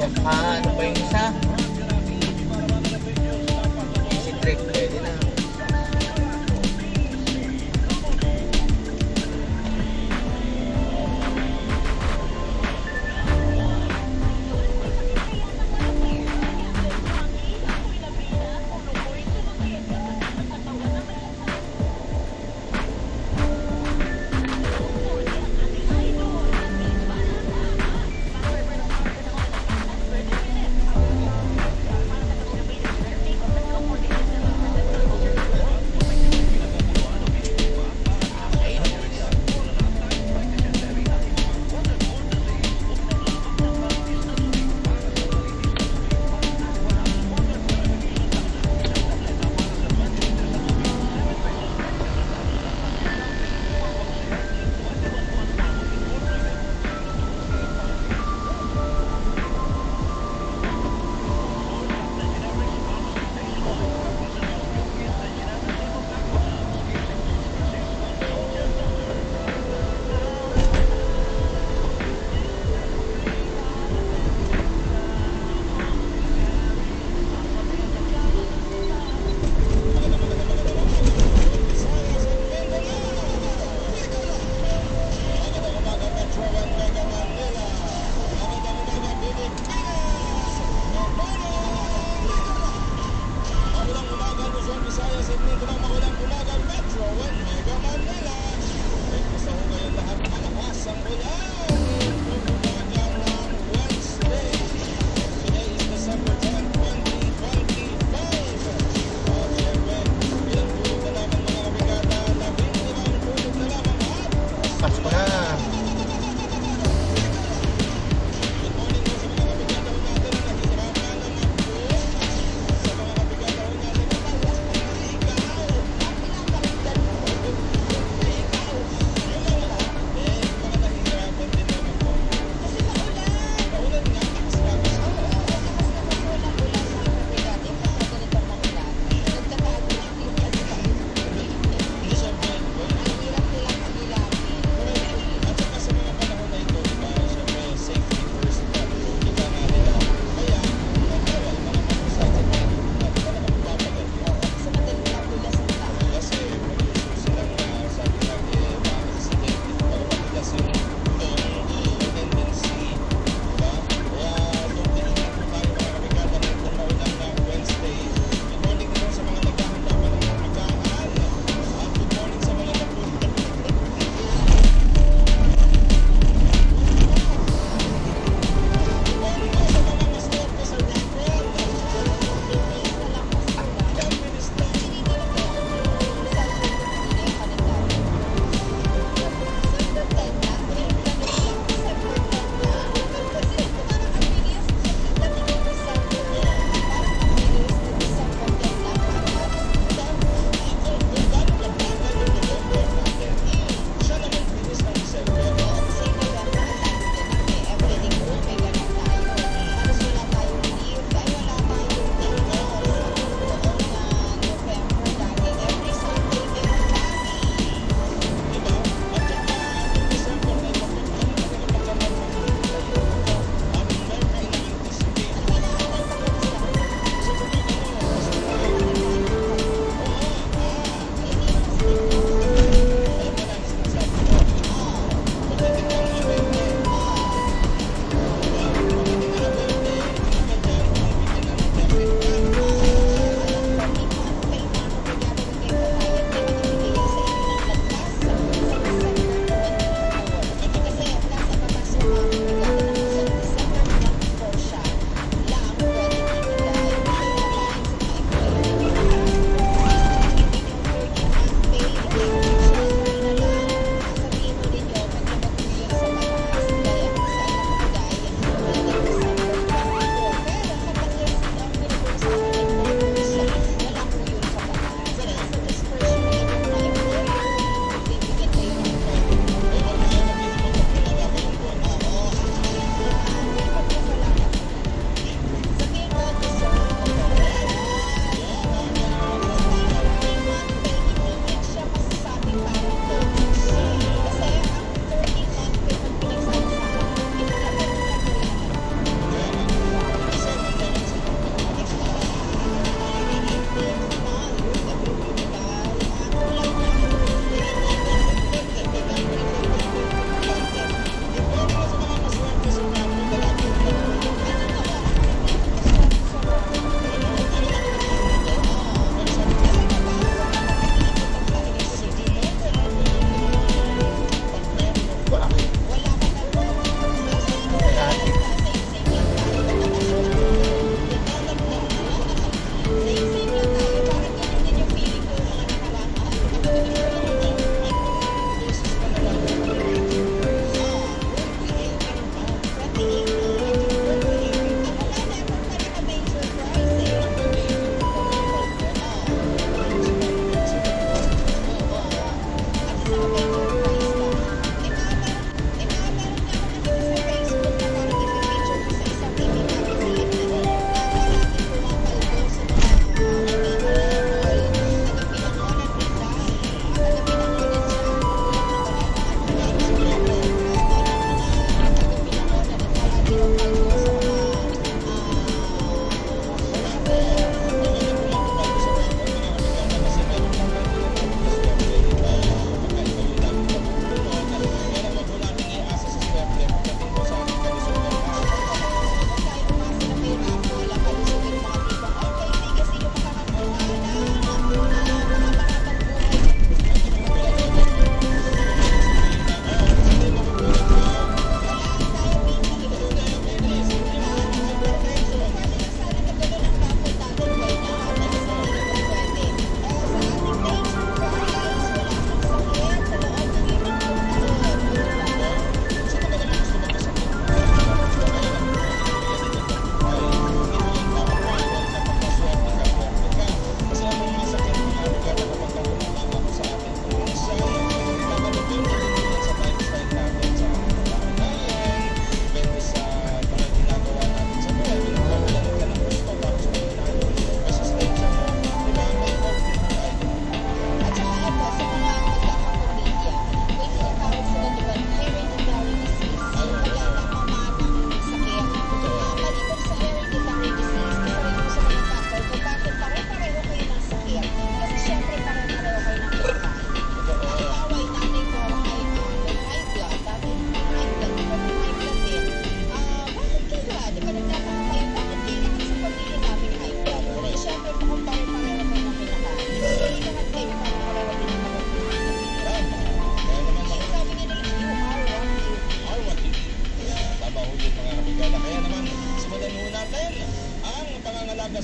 Ano pa yung isa? Easy trip, pwede na.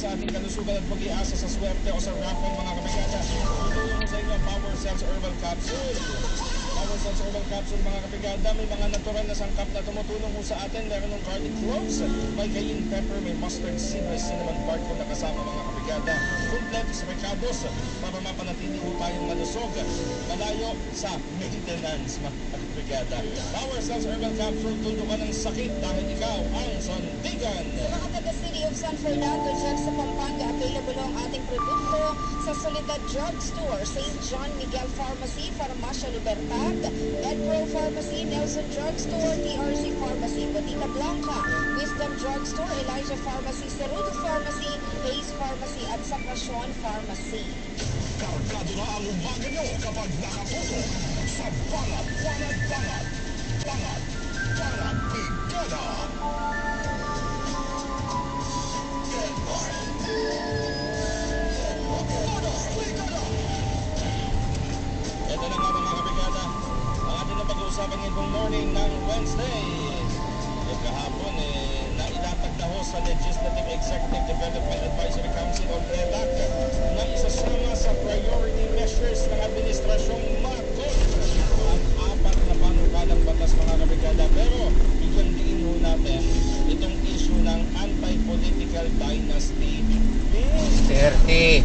sa ating kalusugan at pag-iasa sa swerte o sa raffle mga kabrigada. Tutulong sa inyo ang Power Cells Herbal Capsule. Power Cells Herbal Capsule mga kabrigada, may mga natural na sangkap na tumutulong sa atin. Meron ng garlic cloves, may cayenne pepper, may mustard seed, may cinnamon bark na kasama mga kabrigada. Kompletos recados para mapanatili po tayong malusog, malayo sa maintenance mga kabrigada. Power Cells Herbal Capsule, tulungan ng sakit dahil ikaw ang sandigan. Sa mga taga City of San Fernando, dyan sa Pampanga, available ang ating produkto sa Solidad Drugstore, St. John Miguel Pharmacy, Farmacia Libertad, Edpro Pharmacy, Nelson Drugstore, TRC Pharmacy, Botica Blanca, Wisdom Drugstore, Elijah Pharmacy, Cerudo Pharmacy, Hayes Pharmacy, at Sakrasyon Pharmacy. Kargado na ang umaga nyo kapag nakaputo sa Banat Banat Brigada. Ito na nga mga kabrigada, ang ating na pag-uusapan ngayong morning ng Wednesday. Kahapon nailatag na ho sa Legislative Executive Development Advisory Council o LEDAC na isasama sa priority measures ng Administrasyong Marcos ang 4 na panukalang batas mga kabrigada. Pero bigyan din ho natin itong issue ng anti-political dynasty bill. 30.